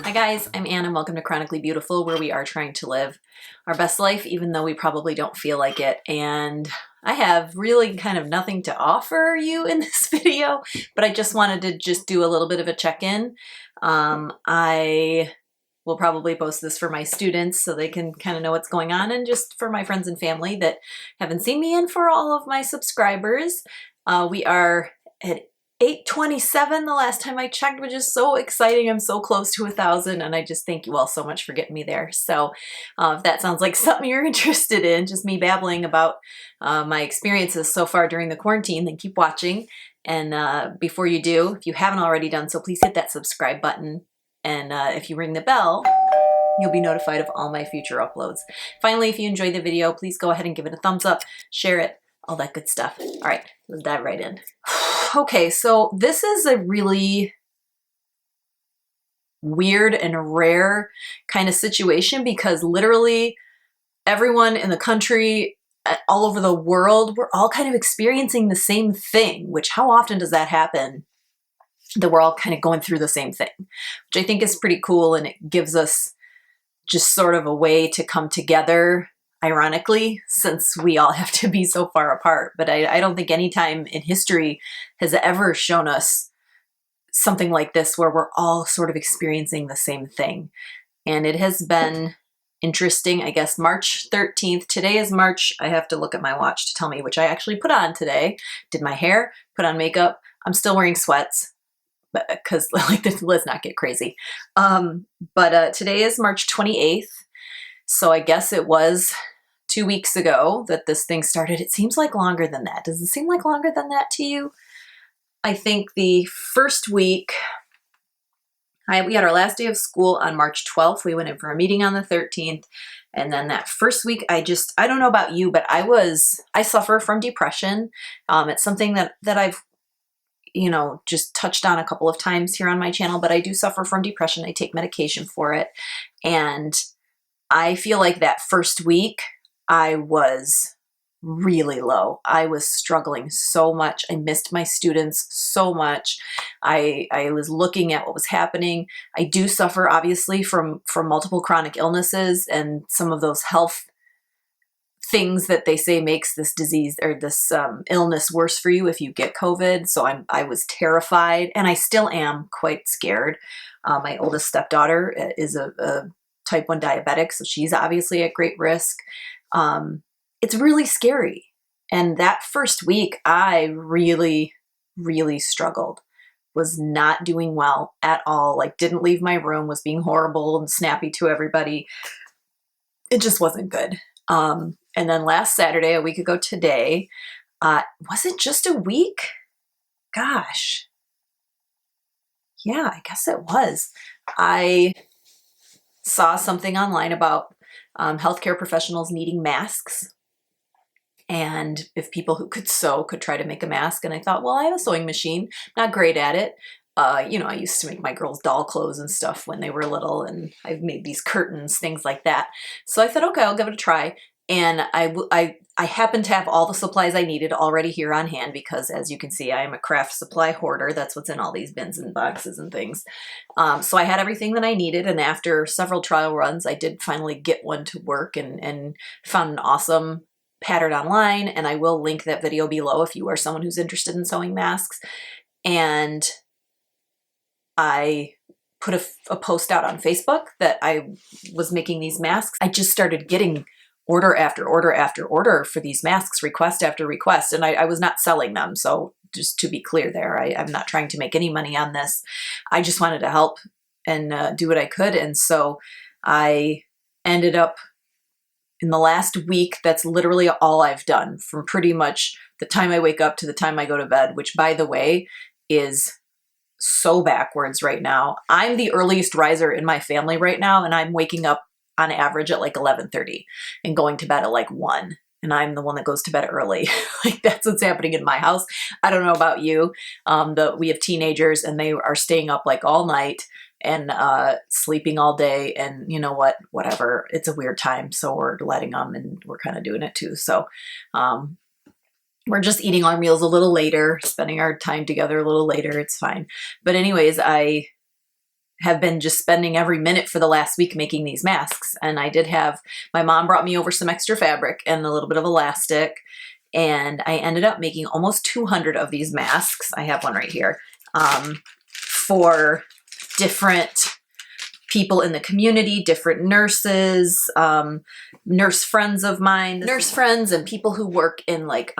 Hi guys, I'm Anne and welcome to Chronically Beautiful, where we are trying to live our best life even though we probably don't feel like it. And I have really kind of nothing to offer you in this video, but I just wanted to just do a little bit of a check-in. I will probably post this for my students so they can kind of know what's going on, and just for my friends and family that haven't seen me, and for all of my subscribers. We are at 827 the last time I checked, which is so exciting. I'm so close to 1,000, and I just thank you all so much for getting me there. So if that sounds like something you're interested in, just me babbling about my experiences so far during the quarantine, then keep watching. And before you do, if you haven't already done so, please hit that subscribe button. And if you ring the bell, you'll be notified of all my future uploads. Finally, if you enjoyed the video, please go ahead and give it a thumbs up, share it, all that good stuff. All right, let's dive right in. Okay, so this is a really weird and rare kind of situation because literally everyone in the country, all over the world, we're all kind of experiencing the same thing, which how often does that happen? That we're all kind of going through the same thing, which I think is pretty cool, and it gives us just sort of a way to come together, ironically, since we all have to be so far apart. But I don't think any time in history has ever shown us something like this where we're all sort of experiencing the same thing. And it has been interesting. I guess March 13th, today is March, I have to look at my watch to tell me, which I actually put on today, did my hair, put on makeup. I'm still wearing sweats because like let's not get crazy. But today is March 28th. So I guess it was 2 weeks ago that this thing started. It seems like longer than that. Does it seem like longer than that to you? I think the first week, we had our last day of school on March 12th. We went in for a meeting on the 13th. And then that first week, I don't know about you, but I suffer from depression. It's something that I've, just touched on a couple of times here on my channel, but I do suffer from depression. I take medication for it. And I feel like that first week I was really low. I was struggling so much. I missed my students so much. I was looking at what was happening. I do suffer obviously from multiple chronic illnesses and some of those health things that they say makes this disease or this illness worse for you if you get COVID. So I was terrified, and I still am quite scared. My oldest stepdaughter is a type 1 diabetic, so she's obviously at great risk. It's really scary. And that first week, I really, really struggled. Was not doing well at all. Like, didn't leave my room, was being horrible and snappy to everybody. It just wasn't good. And then last Saturday, a week ago today, was it just a week? Gosh. Yeah, I guess it was. I saw something online about healthcare professionals needing masks, and if people who could sew could try to make a mask. And I thought, well, I have a sewing machine, not great at it. I used to make my girls doll clothes and stuff when they were little, and I've made these curtains, things like that. So I thought, okay, I'll give it a try. And I happen to have all the supplies I needed already here on hand because, as you can see, I am a craft supply hoarder. That's what's in all these bins and boxes and things. So I had everything that I needed, and after several trial runs, I did finally get one to work and found an awesome pattern online, and I will link that video below if you are someone who's interested in sewing masks. And I put a post out on Facebook that I was making these masks. I just started getting order after order after order for these masks, request after request, and I was not selling them. So just to be clear there, I'm not trying to make any money on this. I just wanted to help and do what I could. And so I ended up, in the last week, that's literally all I've done from pretty much the time I wake up to the time I go to bed, which, by the way, is so backwards right now. I'm the earliest riser in my family right now, and I'm waking up on average at like 11:30 and going to bed at like 1. And I'm the one that goes to bed early. Like, that's what's happening in my house. I don't know about you. We have teenagers, and they are staying up like all night and sleeping all day. And you know what? Whatever. It's a weird time, so we're letting them, and we're kind of doing it too. So we're just eating our meals a little later, spending our time together a little later. It's fine. But anyways, I have been just spending every minute for the last week making these masks. And I did have, my mom brought me over some extra fabric and a little bit of elastic, and I ended up making almost 200 of these masks. I have one right here, for different people in the community, different nurses, nurse friends of mine, nurse friends and people who work in like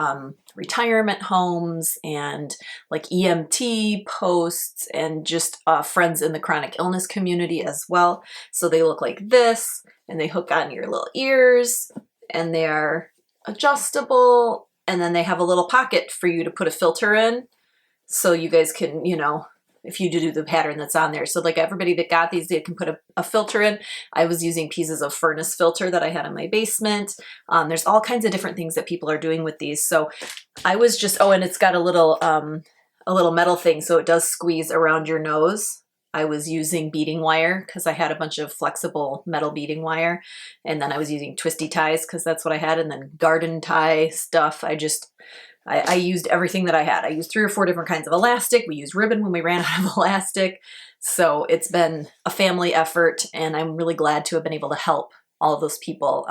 retirement homes and like EMT posts, and just friends in the chronic illness community as well. So they look like this, and they hook on your little ears, and they are adjustable, and then they have a little pocket for you to put a filter in, so you guys can, you know, if you do the pattern that's on there. So like everybody that got these, they can put a filter in. I was using pieces of furnace filter that I had in my basement. There's all kinds of different things that people are doing with these. So I was just, oh, and it's got a little metal thing, so it does squeeze around your nose. I was using beading wire because I had a bunch of flexible metal beading wire. And then I was using twisty ties because that's what I had. And then garden tie stuff. I used everything that I had. I used 3 or 4 different kinds of elastic. We used ribbon when we ran out of elastic. So it's been a family effort, and I'm really glad to have been able to help all of those people.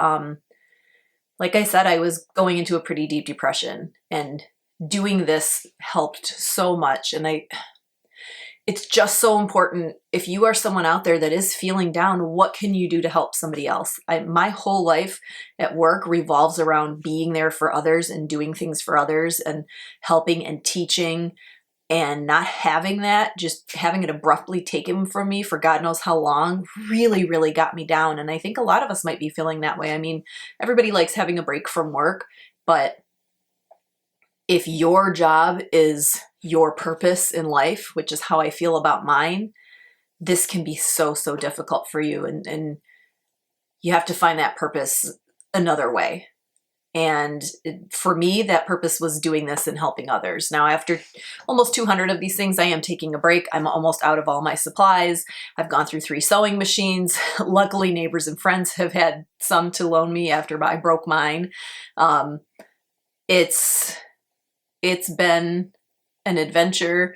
Like I said, I was going into a pretty deep depression, and doing this helped so much. And it's just so important. If you are someone out there that is feeling down, what can you do to help somebody else? My whole life at work revolves around being there for others and doing things for others and helping and teaching, and not having that, just having it abruptly taken from me for God knows how long, really, really got me down. And I think a lot of us might be feeling that way. I mean, everybody likes having a break from work, but if your job is your purpose in life, which is how I feel about mine, this can be so, so difficult for you. And you have to find that purpose another way. And for me, that purpose was doing this and helping others. Now, after almost 200 of these things, I am taking a break. I'm almost out of all my supplies. I've gone through 3 sewing machines. Luckily, neighbors and friends have had some to loan me after I broke mine. It's been an adventure.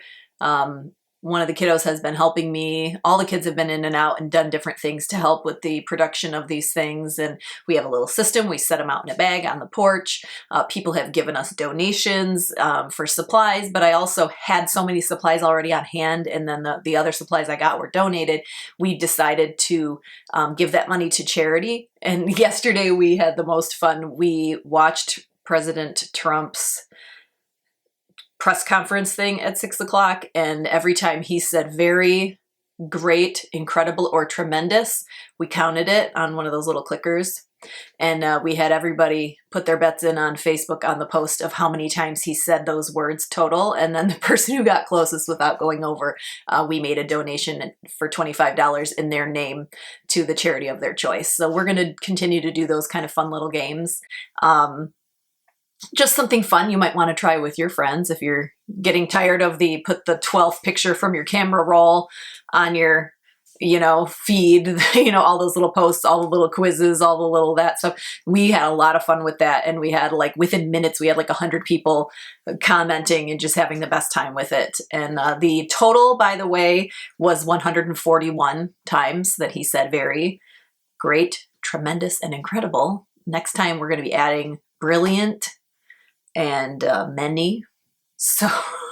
One of the kiddos has been helping me. All the kids have been in and out and done different things to help with the production of these things. And we have a little system. We set them out in a bag on the porch. People have given us donations for supplies, but I also had so many supplies already on hand. And then the other supplies I got were donated. We decided to give that money to charity. And yesterday we had the most fun. We watched President Trump's press conference thing at 6 o'clock. And every time he said very, great, incredible, or tremendous, we counted it on one of those little clickers. And we had everybody put their bets in on Facebook on the post of how many times he said those words total. And then the person who got closest without going over, we made a donation for $25 in their name to the charity of their choice. So we're going to continue to do those kind of fun little games. Just something fun you might want to try with your friends if you're getting tired of put the 12th picture from your camera roll on your, feed, all those little posts, all the little quizzes, all the little that stuff. We had a lot of fun with that. And we had within minutes, we had 100 people commenting and just having the best time with it. And the total, by the way, was 141 times that he said very great, tremendous, and incredible. Next time we're going to be adding brilliant and many. So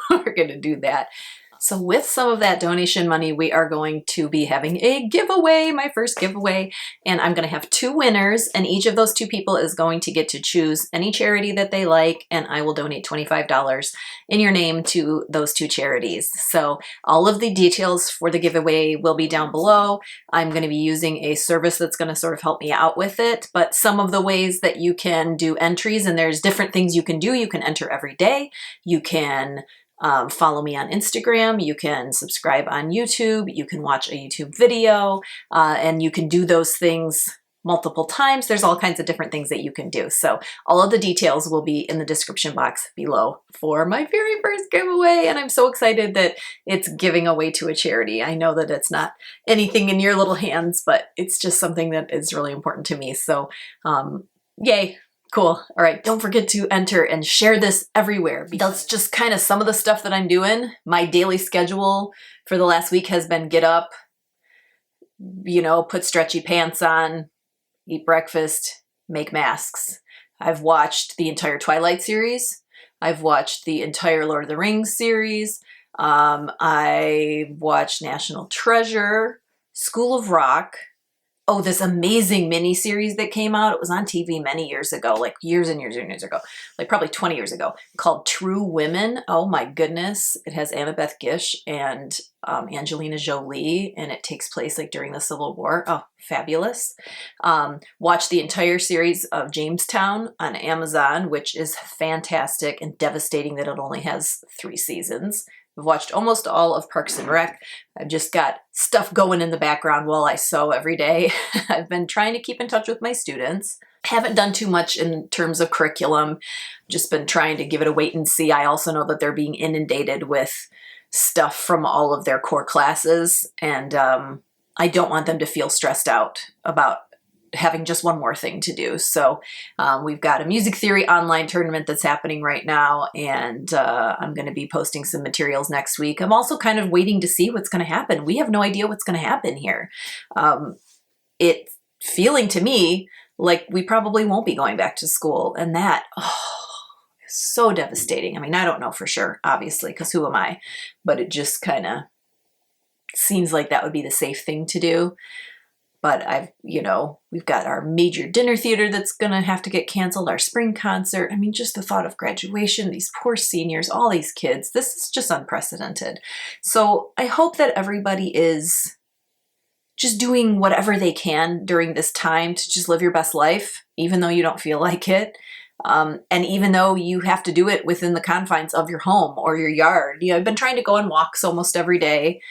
we're going to do that. So with some of that donation money, we are going to be having a giveaway, my first giveaway, and I'm going to have 2 winners, and each of those 2 people is going to get to choose any charity that they like, and I will donate $25 in your name to those 2 charities. So all of the details for the giveaway will be down below. I'm going to be using a service that's going to sort of help me out with it, but some of the ways that you can do entries, and there's different things you can do. You can enter every day. You can follow me on Instagram, you can subscribe on YouTube, you can watch a YouTube video, and you can do those things multiple times. There's all kinds of different things that you can do. So all of the details will be in the description box below for my very first giveaway. And I'm so excited that it's giving away to a charity. I know that it's not anything in your little hands, but it's just something that is really important to me. So yay. Cool. All right. Don't forget to enter and share this everywhere. That's just kind of some of the stuff that I'm doing. My daily schedule for the last week has been get up, you know, put stretchy pants on, eat breakfast, make masks. I've watched the entire Twilight series. I've watched the entire Lord of the Rings series. I watched National Treasure, School of Rock. Oh, this amazing mini series that came out. It was on TV many years ago, like years and years and years ago, like probably 20 years ago, called True Women. Oh my goodness. It has Annabeth Gish and Angelina Jolie, and it takes place like during the Civil War. Oh, fabulous. Watch the entire series of Jamestown on Amazon, which is fantastic and devastating that it only has 3 seasons. I've watched almost all of Parks and Rec. I've just got stuff going in the background while I sew every day. I've been trying to keep in touch with my students. Haven't done too much in terms of curriculum. Just been trying to give it a wait and see. I also know that they're being inundated with stuff from all of their core classes, and I don't want them to feel stressed out about having just one more thing to do. So we've got a music theory online tournament that's happening right now, and I'm going to be posting some materials next week. I'm also kind of waiting to see what's going to happen. We have no idea what's going to happen here. It's feeling to me like we probably won't be going back to school, and that, is so devastating. I mean, I don't know for sure, obviously, because who am I? But it just kind of seems like that would be the safe thing to do. But we've got our major dinner theater that's gonna have to get canceled, our spring concert. I mean, just the thought of graduation, these poor seniors, all these kids, this is just unprecedented. So I hope that everybody is just doing whatever they can during this time to just live your best life, even though you don't feel like it. And even though you have to do it within the confines of your home or your yard. I've been trying to go on walks almost every day.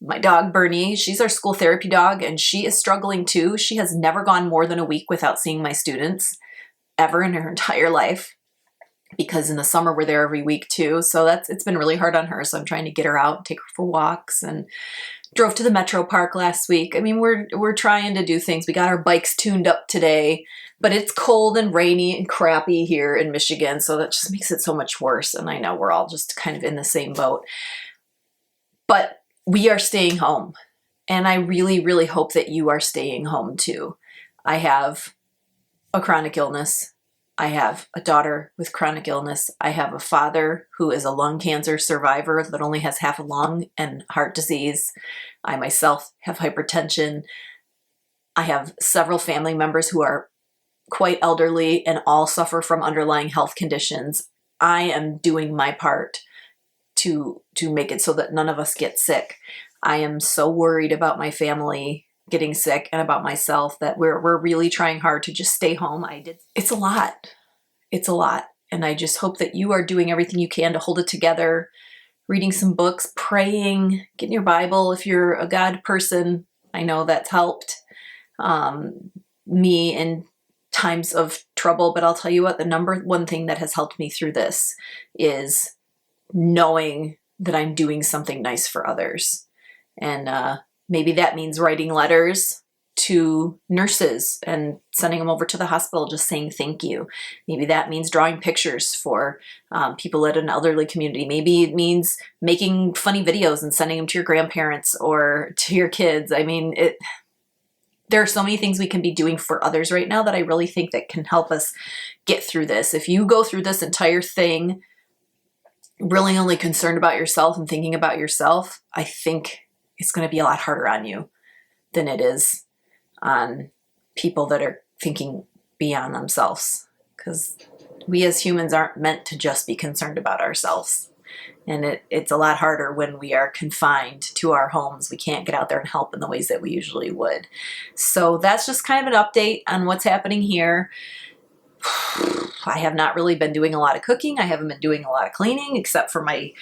My dog, Bernie, she's our school therapy dog, and she is struggling too. She has never gone more than a week without seeing my students ever in her entire life, because in the summer we're there every week too. So it's been really hard on her. So I'm trying to get her out, take her for walks, and drove to the Metro Park last week. I mean, we're trying to do things. We got our bikes tuned up today, but it's cold and rainy and crappy here in Michigan. So that just makes it so much worse. And I know we're all just kind of in the same boat. But we are staying home, and I really, really hope that you are staying home too. I have a chronic illness. I have a daughter with chronic illness. I have a father who is a lung cancer survivor that only has half a lung and heart disease. I myself have hypertension. I have several family members who are quite elderly and all suffer from underlying health conditions. I am doing my part to make it so that none of us get sick. I am so worried about my family getting sick and about myself that we're really trying hard to just stay home. It's a lot. It's a lot. And I just hope that you are doing everything you can to hold it together, reading some books, praying, getting your Bible. If you're a God person, I know that's helped me in times of trouble. But I'll tell you what, the number one thing that has helped me through this is knowing that I'm doing something nice for others. And maybe that means writing letters to nurses and sending them over to the hospital just saying thank you. Maybe that means drawing pictures for people at an elderly community. Maybe it means making funny videos and sending them to your grandparents or to your kids. I mean, there are so many things we can be doing for others right now that I really think that can help us get through this. If you go through this entire thing really only concerned about yourself and thinking about yourself, I think it's going to be a lot harder on you than it is on people that are thinking beyond themselves. Because we as humans aren't meant to just be concerned about ourselves. And it's a lot harder when we are confined to our homes. We can't get out there and help in the ways that we usually would. So that's just kind of an update on what's happening here. I have not really been doing a lot of cooking. I haven't been doing a lot of cleaning, except for my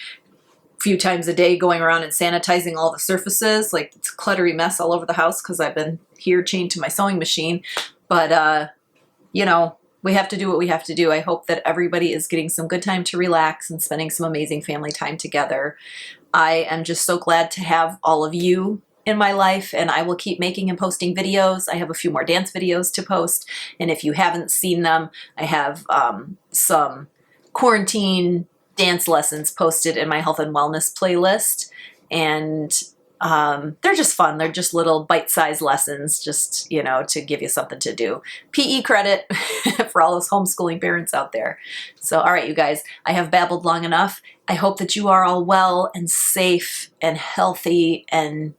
few times a day going around and sanitizing all the surfaces. Like, it's a cluttery mess all over the house because I've been here chained to my sewing machine. But, we have to do what we have to do. I hope that everybody is getting some good time to relax and spending some amazing family time together. I am just so glad to have all of you in my life, and I will keep making and posting videos. I have a few more dance videos to post, and if you haven't seen them, I have some quarantine dance lessons posted in my health and wellness playlist, and They're just fun. They're just little bite-sized lessons, just, you know, to give you something to do. PE credit for all those homeschooling parents out there. So, all right, you guys, I have babbled long enough. I hope that you are all well and safe and healthy and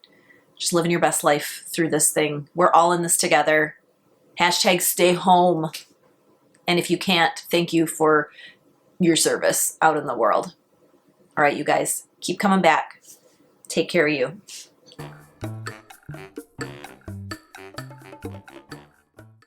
just living your best life through this thing. We're all in this together. Hashtag stay home. And if you can't, thank you for your service out in the world. All right, you guys, keep coming back. Take care of you.